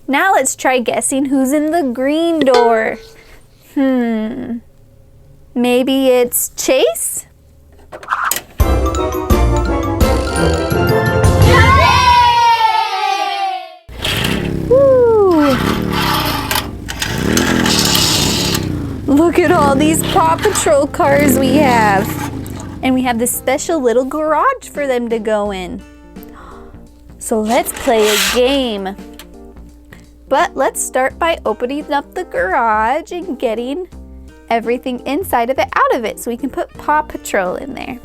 Now let's try guessing who's in the green door. Maybe it's Chase? Woo! Look at all these Paw Patrol cars we have. And we have this special little garage for them to go in. So let's play a game. But let's start by opening up the garage and getting everything inside of it out of it so we can put Paw Patrol in there.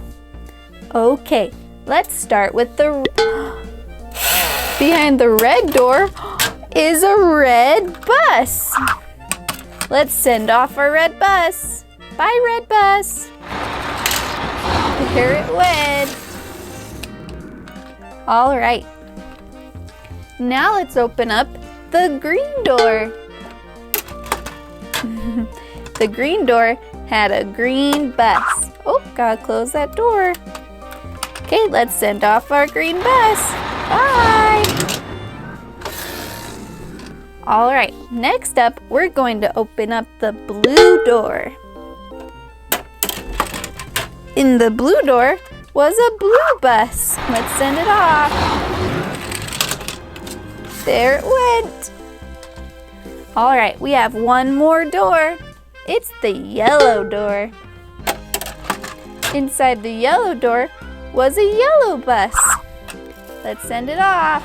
Okay, let's start with the... Behind the red door is a red bus. Let's send off our red bus. Bye, red bus. There it went. All right. Now let's open up the green door. The green door had a green bus. Oh, gotta close that door. Okay, let's send off our green bus. Bye. All right, next up, we're going to open up the blue door. In the blue door was a blue bus. Let's send it off. There it went. All right, we have one more door. It's the yellow door. Inside the yellow door was a yellow bus. Let's send it off.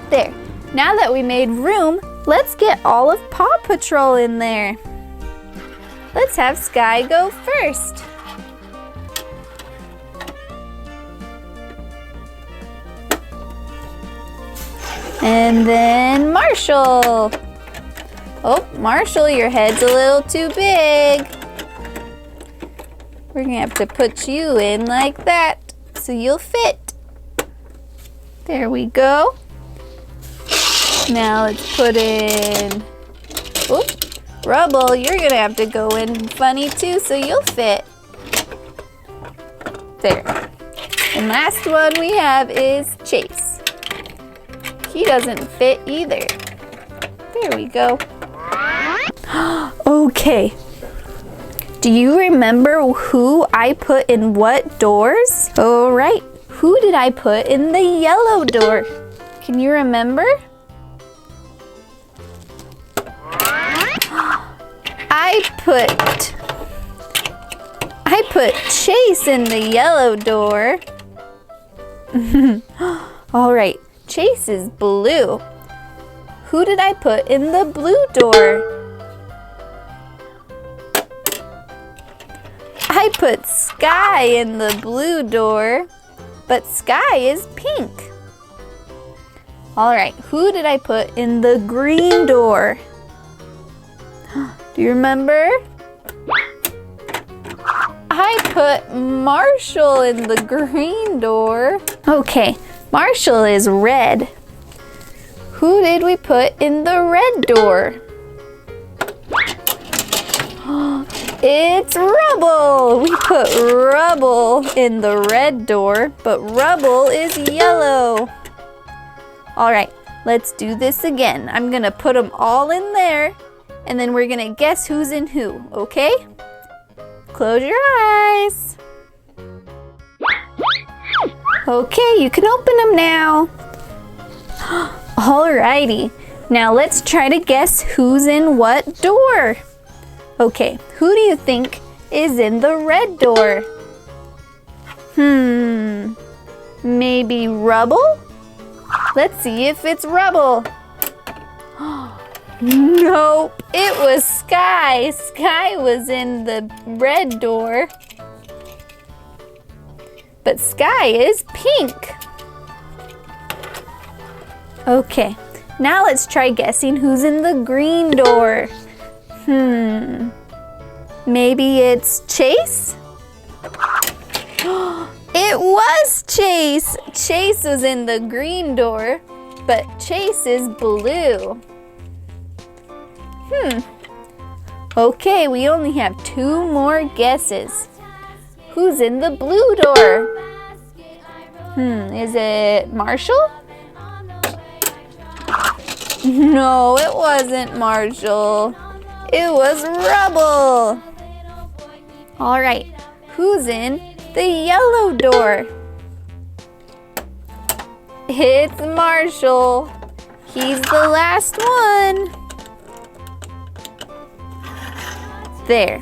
There. Now that we made room, let's get all of Paw Patrol in there. Let's have Skye go first. And then Marshall. Oh, Marshall, your head's a little too big. We're gonna have to put you in like that so you'll fit. There we go. Now let's put in, oop, Rubble, you're gonna have to go in funny too so you'll fit. There. And last one we have is Chase. He doesn't fit either. There we go. Okay. Do you remember who I put in what doors? All right. Who did I put in the yellow door? Can you remember? I put Chase in the yellow door. All right. Chase is blue. Who did I put in the blue door? I put Skye in the blue door, but Skye is pink. All right, who did I put in the green door? Do you remember? I put Marshall in the green door. Okay, Marshall is red. Who did we put in the red door? It's Rubble! We put Rubble in the red door, but Rubble is yellow. All right, let's do this again. I'm gonna put them all in there, and then we're gonna guess who's in who, okay? Close your eyes. Okay, you can open them now. Alrighty, now let's try to guess who's in what door. Okay, who do you think is in the red door? Maybe Rubble? Let's see if it's Rubble. Nope, it was Skye. Skye was in the red door. But Skye is pink. Okay, now let's try guessing who's in the green door. Maybe it's Chase? It was Chase! Chase was in the green door, but Chase is blue. Okay, we only have 2 more guesses. Who's in the blue door? Is it Marshall? No, it wasn't Marshall. It was Rubble. All right, who's in the yellow door? It's Marshall. He's the last one. There,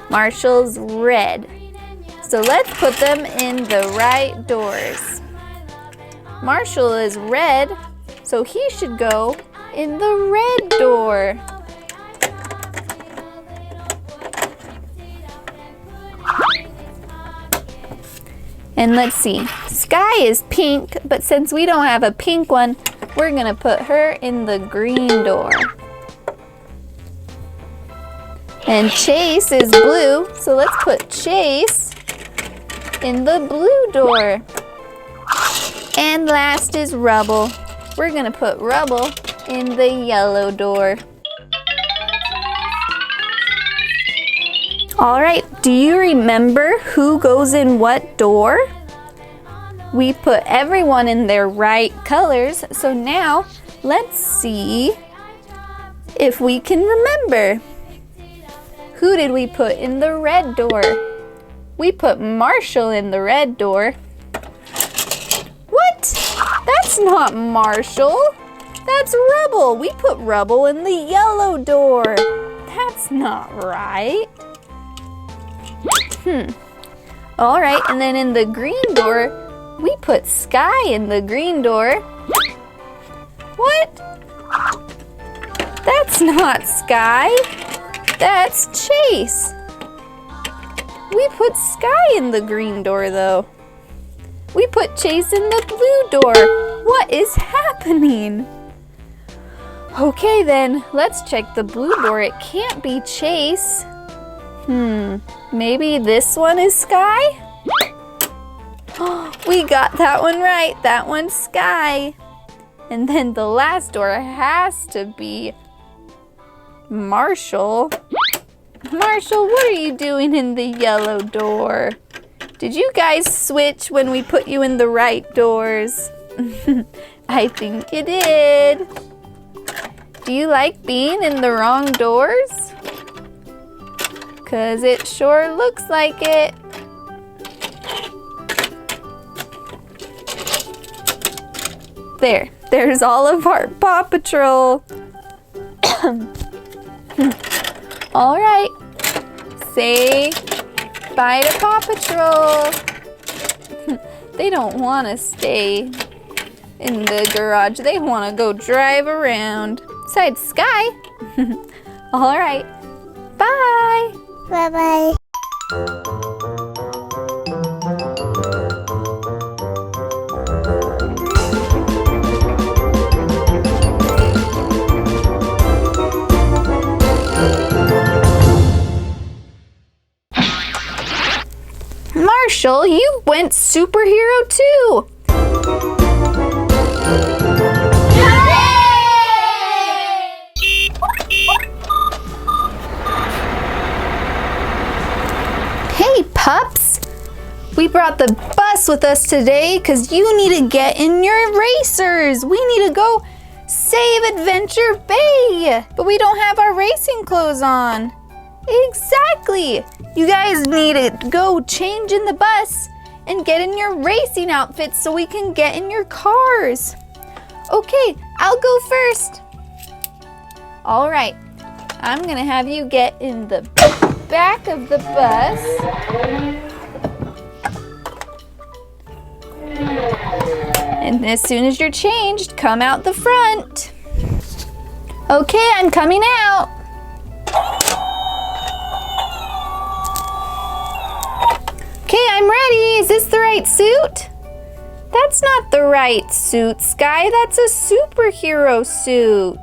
Marshall's red. So let's put them in the right doors. Marshall is red, so he should go in the red door. And let's see, Skye is pink, but since we don't have a pink one, we're gonna put her in the green door. And Chase is blue, so let's put Chase in the blue door. And last is Rubble. We're gonna put Rubble in the yellow door. All right, do you remember who goes in what door? We put everyone in their right colors, so now let's see if we can remember. Who did we put in the red door? We put Marshall in the red door. What? That's not Marshall. That's Rubble. We put Rubble in the yellow door. That's not right. All right, and then in the green door, we put Skye in the green door. What? That's not Skye. That's Chase. We put Skye in the green door though. We put Chase in the blue door. What is happening? Okay then, let's check the blue door. It can't be Chase. Maybe this one is Skye? We got that one right. That one's Skye. And then the last door has to be Marshall. Marshall, what are you doing in the yellow door? Did you guys switch when we put you in the right doors? I think you did. Do you like being in the wrong doors? 'Cause it sure looks like it. There's all of our Paw Patrol. All right, say bye to Paw Patrol. They don't want to stay in the garage. They want to go drive around. Besides Skye. All right, bye. Bye-bye. Marshall, you went superhero too. Hey pups, we brought the bus with us today because you need to get in your racers. We need to go save Adventure Bay, but we don't have our racing clothes on. Exactly. You guys need to go change in the bus and get in your racing outfits so we can get in your cars. Okay, I'll go first. All right, I'm gonna have you get in the back of the bus. And as soon as you're changed, come out the front. Okay, I'm coming out. Okay, I'm ready. Is this the right suit? That's not the right suit, Skye. That's a superhero suit.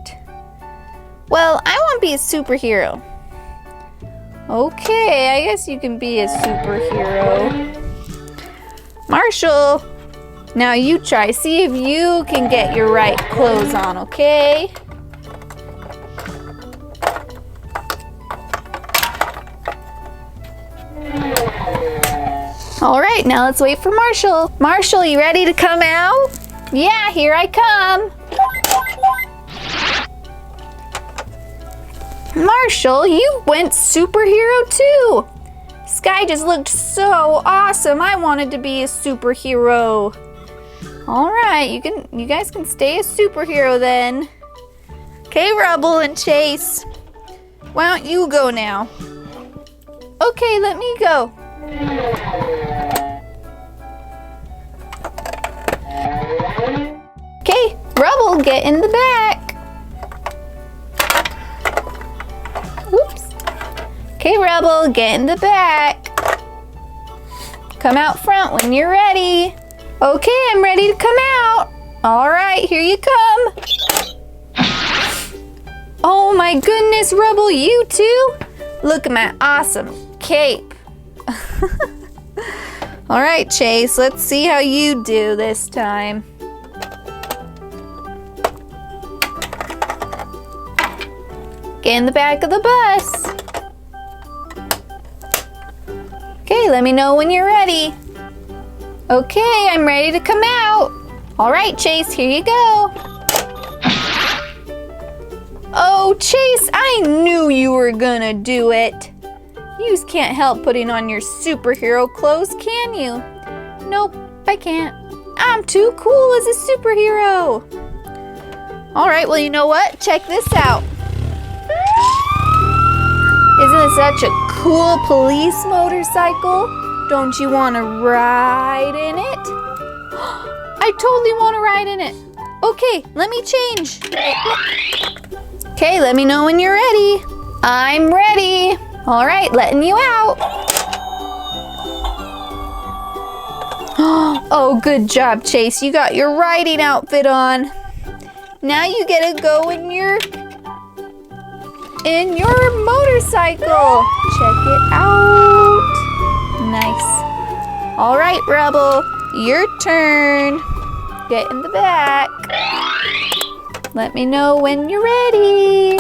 Well, I won't be a superhero. Okay, I guess you can be a superhero. Marshall, now you try. See if you can get your right clothes on, okay? All right, now let's wait for Marshall. Marshall, you ready to come out? Yeah, here I come. Marshall, you went superhero too. Skye just looked so awesome. I wanted to be a superhero. All right, you guys can stay a superhero then. Okay, Rubble and Chase. Why don't you go now? Okay, let me go. Okay, Rubble, get in the back. Oops. Okay, Rubble, get in the back. Come out front when you're ready. Okay, I'm ready to come out. All right, here you come. Oh my goodness, Rubble, you too? Look at my awesome cape. All right, Chase, let's see how you do this time. Get in the back of the bus. Okay, let me know when you're ready. Okay, I'm ready to come out. All right, Chase, here you go. Oh, Chase, I knew you were gonna do it. You just can't help putting on your superhero clothes, can you? Nope, I can't. I'm too cool as a superhero. All right, well, you know what? Check this out. Isn't it such a cool police motorcycle? Don't you want to ride in it? I totally want to ride in it. Okay, let me change. Okay, let me know when you're ready. I'm ready. All right, letting you out. Oh, good job, Chase. You got your riding outfit on. Now you get to go in your motorcycle. Check it out. Nice. All right, Rubble, your turn. Get in the back. Let me know when you're ready.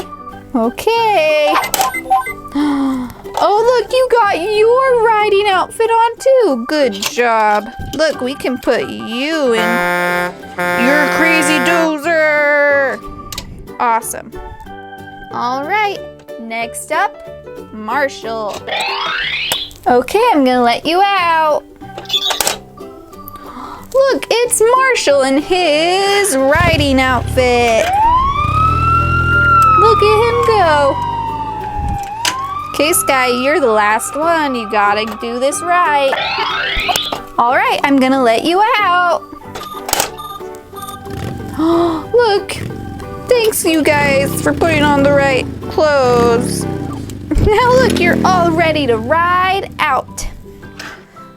Okay. Oh, look, you got your riding outfit on too. Good job. Look, we can put you in your crazy dozer. Awesome. All right, next up, Marshall. Okay, I'm gonna let you out. Look, it's Marshall in his riding outfit. Look at him go. Okay, Skye, you're the last one. You gotta do this right. All right, I'm gonna let you out. Look, thanks you guys for putting on the right clothes. Now look, you're all ready to ride out.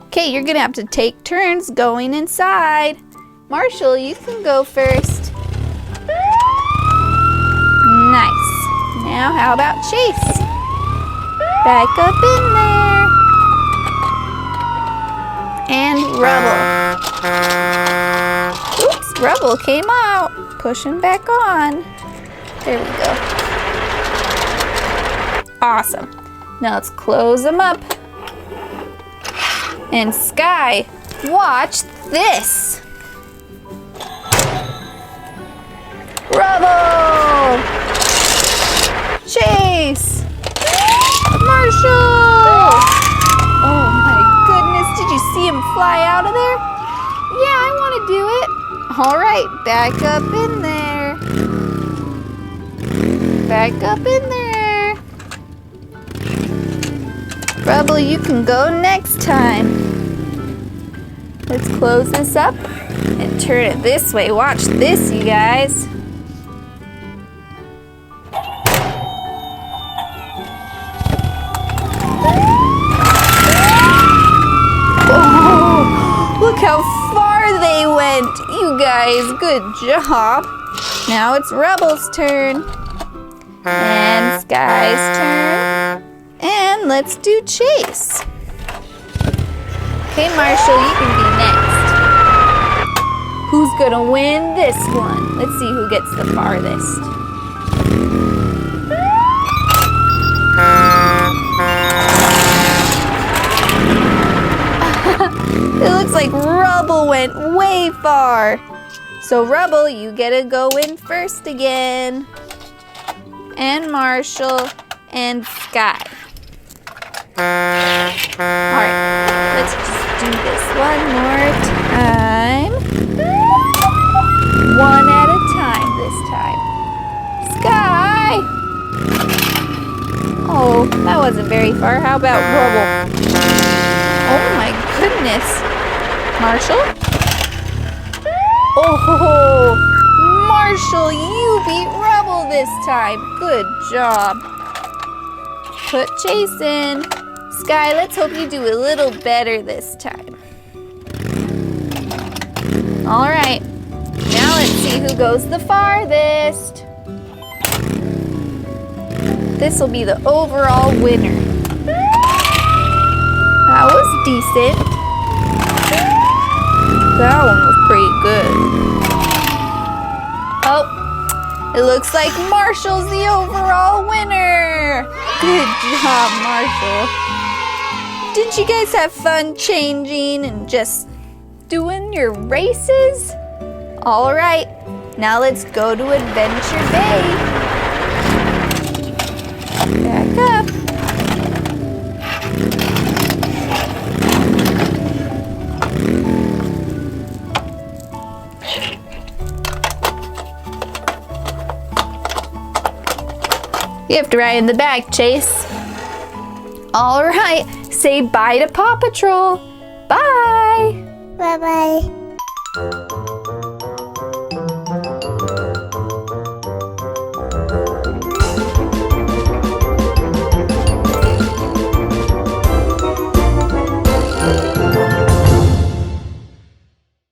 Okay, you're gonna have to take turns going inside. Marshall, you can go first. Nice. Now how about Chase? Back up in there. And Rubble. Oops, Rubble came out. Push him back on. There we go. Awesome. Now let's close them up. And Skye, watch this. Rubble! Chase! Marshall! Oh my goodness, did you see him fly out of there? Yeah, I want to do it. All right, back up in there. Back up in there. Rubble, you can go next time. Let's close this up and turn it this way. Watch this, you guys. Oh, look how far they went. You guys, good job. Now it's Rubble's turn. And Skye's turn. And let's do Chase. Okay, Marshall, you can be next. Who's gonna win this one? Let's see who gets the farthest. It looks like Rubble went way far. So Rubble, you get to go in first again. And Marshall, and Skye. Alright, let's just do this one more time. One at a time this time. Skye! Oh, that wasn't very far. How about Rubble? Oh my goodness. Marshall? Oh, Marshall, you beat Rubble this time. Good job. Put Chase in. Skye, let's hope you do a little better this time. All right, now let's see who goes the farthest. This will be the overall winner. That was decent. That one was pretty good. Oh, it looks like Marshall's the overall winner. Good job, Marshall. Didn't you guys have fun changing and just doing your races? All right, now let's go to Adventure Bay. Back up. You have to ride in the back, Chase. All right, say bye to Paw Patrol. Bye. Bye-bye.